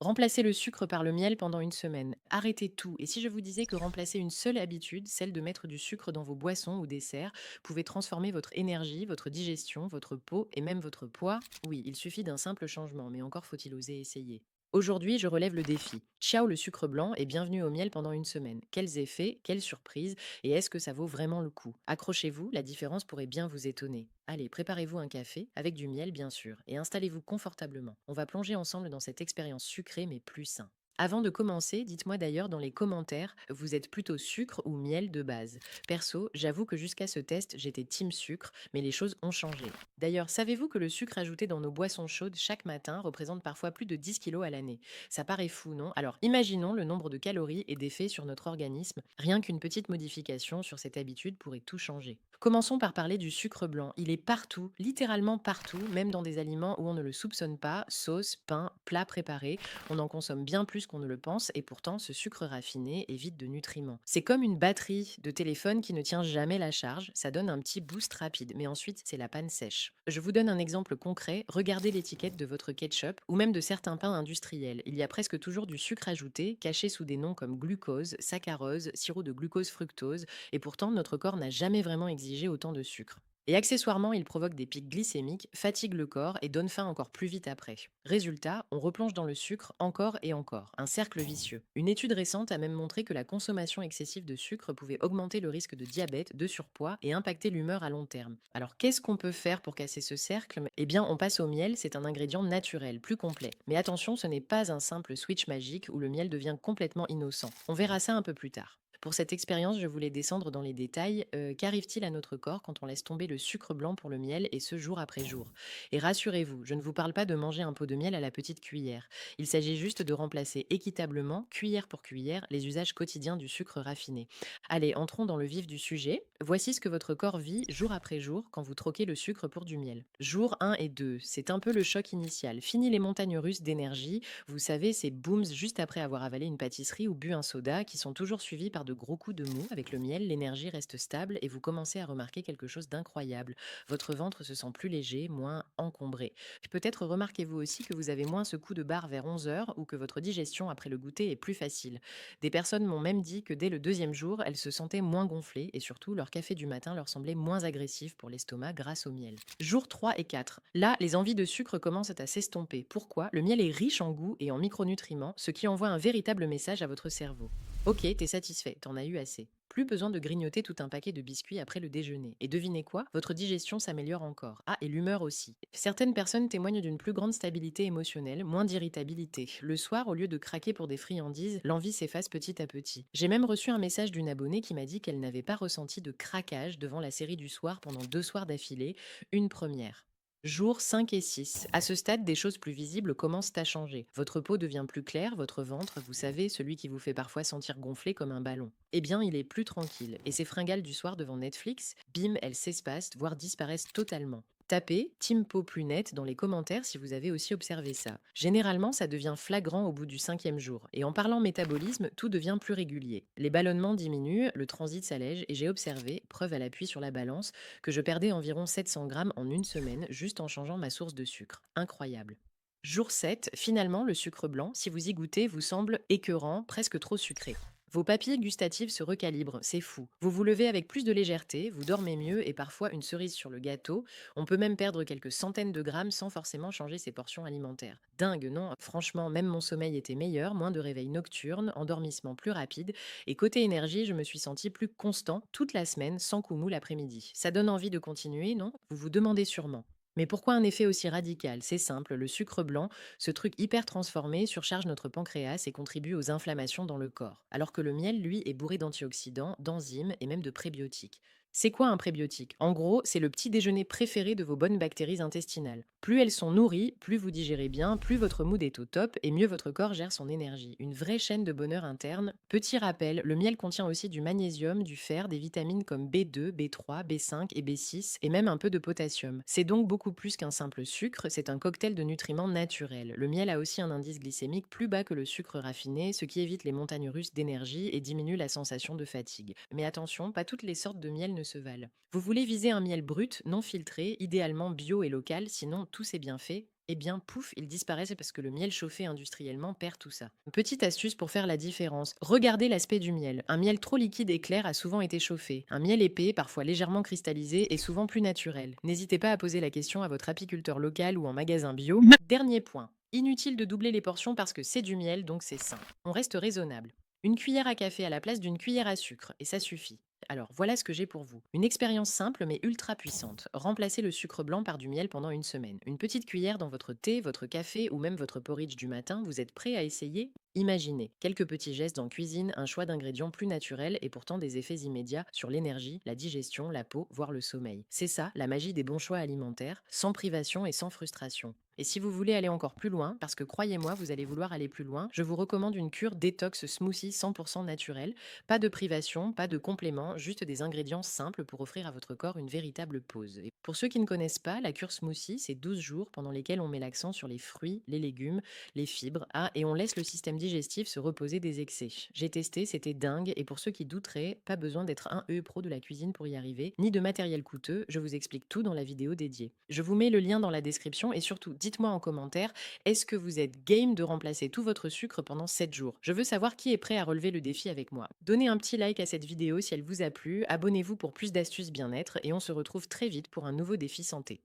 Remplacez le sucre par le miel pendant une semaine. Arrêtez tout. Et si je vous disais que remplacer une seule habitude, celle de mettre du sucre dans vos boissons ou desserts, pouvait transformer votre énergie, votre digestion, votre peau et même votre poids? Oui, il suffit d'un simple changement, mais encore faut-il oser essayer. Aujourd'hui, je relève le défi. Ciao le sucre blanc et bienvenue au miel pendant une semaine. Quels effets, quelles surprises et est-ce que ça vaut vraiment le coup? Accrochez-vous, la différence pourrait bien vous étonner. Allez, préparez-vous un café, avec du miel bien sûr, et installez-vous confortablement. On va plonger ensemble dans cette expérience sucrée mais plus sain. Avant de commencer, dites-moi d'ailleurs dans les commentaires, vous êtes plutôt sucre ou miel de base. Perso, j'avoue que jusqu'à ce test, j'étais team sucre, mais les choses ont changé. D'ailleurs, savez-vous que le sucre ajouté dans nos boissons chaudes chaque matin représente parfois plus de 10 kilos à l'année? Ça paraît fou, non? Alors imaginons le nombre de calories et d'effets sur notre organisme. Rien qu'une petite modification sur cette habitude pourrait tout changer. Commençons par parler du sucre blanc. Il est partout, littéralement partout, même dans des aliments où on ne le soupçonne pas, sauce, pain, plats préparés. On en consomme bien plus qu'on ne le pense et pourtant ce sucre raffiné est vide de nutriments. C'est comme une batterie de téléphone qui ne tient jamais la charge, ça donne un petit boost rapide, mais ensuite c'est la panne sèche. Je vous donne un exemple concret, regardez l'étiquette de votre ketchup ou même de certains pains industriels. Il y a presque toujours du sucre ajouté, caché sous des noms comme glucose, saccharose, sirop de glucose-fructose, et pourtant notre corps n'a jamais vraiment exigé autant de sucre. Et accessoirement, il provoque des pics glycémiques, fatigue le corps et donne faim encore plus vite après. Résultat, on replonge dans le sucre encore et encore, un cercle vicieux. Une étude récente a même montré que la consommation excessive de sucre pouvait augmenter le risque de diabète, de surpoids et impacter l'humeur à long terme. Alors qu'est-ce qu'on peut faire pour casser ce cercle? Eh bien, on passe au miel, c'est un ingrédient naturel, plus complet. Mais attention, ce n'est pas un simple switch magique où le miel devient complètement innocent. On verra ça un peu plus tard. Pour cette expérience, je voulais descendre dans les détails. Qu'arrive-t-il à notre corps quand on laisse tomber le sucre blanc pour le miel et ce jour après jour? Et rassurez-vous, je ne vous parle pas de manger un pot de miel à la petite cuillère. Il s'agit juste de remplacer équitablement, cuillère pour cuillère, les usages quotidiens du sucre raffiné. Allez, entrons dans le vif du sujet. Voici ce que votre corps vit jour après jour quand vous troquez le sucre pour du miel. Jour 1 et 2, c'est un peu le choc initial. Fini les montagnes russes d'énergie, vous savez, ces booms juste après avoir avalé une pâtisserie ou bu un soda qui sont toujours suivis par de gros coups de mou. Avec le miel, l'énergie reste stable et vous commencez à remarquer quelque chose d'incroyable. Votre ventre se sent plus léger, moins encombré. Peut-être remarquez-vous aussi que vous avez moins ce coup de barre vers 11 heures ou que votre digestion après le goûter est plus facile. Des personnes m'ont même dit que dès le deuxième jour, elles se sentaient moins gonflées et surtout leur café du matin leur semblait moins agressif pour l'estomac grâce au miel. Jour 3 et 4. Là, les envies de sucre commencent à s'estomper. Pourquoi? Le miel est riche en goût et en micronutriments, ce qui envoie un véritable message à votre cerveau. Ok, t'es satisfait, t'en as eu assez. Plus besoin de grignoter tout un paquet de biscuits après le déjeuner. Et devinez quoi? Votre digestion s'améliore encore. Ah, et l'humeur aussi. Certaines personnes témoignent d'une plus grande stabilité émotionnelle, moins d'irritabilité. Le soir, au lieu de craquer pour des friandises, l'envie s'efface petit à petit. J'ai même reçu un message d'une abonnée qui m'a dit qu'elle n'avait pas ressenti de craquage devant la série du soir pendant 2 soirs d'affilée, une première. Jours 5 et 6. À ce stade, des choses plus visibles commencent à changer. Votre peau devient plus claire, votre ventre, vous savez, celui qui vous fait parfois sentir gonflé comme un ballon. Eh bien, il est plus tranquille. Et ces fringales du soir devant Netflix, bim, elles s'espacent, voire disparaissent totalement. Tapez Team Peau plus nette dans les commentaires si vous avez aussi observé ça. Généralement, ça devient flagrant au bout du cinquième jour. Et en parlant métabolisme, tout devient plus régulier. Les ballonnements diminuent, le transit s'allège et j'ai observé, preuve à l'appui sur la balance, que je perdais environ 700 grammes en une semaine juste en changeant ma source de sucre. Incroyable. Jour 7, finalement, le sucre blanc, si vous y goûtez, vous semble écœurant, presque trop sucré. Vos papilles gustatives se recalibrent, c'est fou. Vous vous levez avec plus de légèreté, vous dormez mieux et parfois une cerise sur le gâteau. On peut même perdre quelques centaines de grammes sans forcément changer ses portions alimentaires. Dingue, non? Franchement, même mon sommeil était meilleur, moins de réveils nocturnes, endormissement plus rapide. Et côté énergie, je me suis senti plus constant toute la semaine, sans coup mou l'après-midi. Ça donne envie de continuer, non? Vous vous demandez sûrement. Mais pourquoi un effet aussi radical? C'est simple, le sucre blanc, ce truc hyper transformé, surcharge notre pancréas et contribue aux inflammations dans le corps. Alors que le miel, lui, est bourré d'antioxydants, d'enzymes et même de prébiotiques. C'est quoi un prébiotique? En gros, c'est le petit déjeuner préféré de vos bonnes bactéries intestinales. Plus elles sont nourries, plus vous digérez bien, plus votre mood est au top et mieux votre corps gère son énergie. Une vraie chaîne de bonheur interne. Petit rappel, le miel contient aussi du magnésium, du fer, des vitamines comme B2, B3, B5 et B6 et même un peu de potassium. C'est donc beaucoup plus qu'un simple sucre, c'est un cocktail de nutriments naturels. Le miel a aussi un indice glycémique plus bas que le sucre raffiné, ce qui évite les montagnes russes d'énergie et diminue la sensation de fatigue. Mais attention, pas toutes les sortes de miel ne se valent. Vous voulez viser un miel brut, non filtré, idéalement bio et local, sinon tous ces bienfaits Eh bien, pouf, il disparaît, c'est parce que le miel chauffé industriellement perd tout ça. Une petite astuce pour faire la différence. Regardez l'aspect du miel. Un miel trop liquide et clair a souvent été chauffé. Un miel épais, parfois légèrement cristallisé, est souvent plus naturel. N'hésitez pas à poser la question à votre apiculteur local ou en magasin bio. Dernier point. Inutile de doubler les portions parce que c'est du miel, donc c'est sain. On reste raisonnable. Une cuillère à café à la place d'une cuillère à sucre, et ça suffit. Alors voilà ce que j'ai pour vous. Une expérience simple mais ultra puissante. Remplacez le sucre blanc par du miel pendant une semaine. Une petite cuillère dans votre thé, votre café ou même votre porridge du matin, vous êtes prêt à essayer? Imaginez quelques petits gestes en cuisine, un choix d'ingrédients plus naturels et pourtant des effets immédiats sur l'énergie, la digestion, la peau, voire le sommeil. C'est ça, la magie des bons choix alimentaires, sans privation et sans frustration. Et si vous voulez aller encore plus loin, parce que croyez-moi, vous allez vouloir aller plus loin, je vous recommande une cure détox smoothie 100% naturelle. Pas de privation, pas de compléments, juste des ingrédients simples pour offrir à votre corps une véritable pause. Et pour ceux qui ne connaissent pas, la cure smoothie, c'est 12 jours pendant lesquels on met l'accent sur les fruits, les légumes, les fibres, et on laisse le système digestif se reposer des excès. J'ai testé, c'était dingue, et pour ceux qui douteraient, pas besoin d'être un pro de la cuisine pour y arriver, ni de matériel coûteux, je vous explique tout dans la vidéo dédiée. Je vous mets le lien dans la description et surtout, dites-moi en commentaire, est-ce que vous êtes game de remplacer tout votre sucre pendant 7 jours? Je veux savoir qui est prêt à relever le défi avec moi. Donnez un petit like à cette vidéo si elle vous a plu, abonnez-vous pour plus d'astuces bien-être et on se retrouve très vite pour un nouveau défi santé.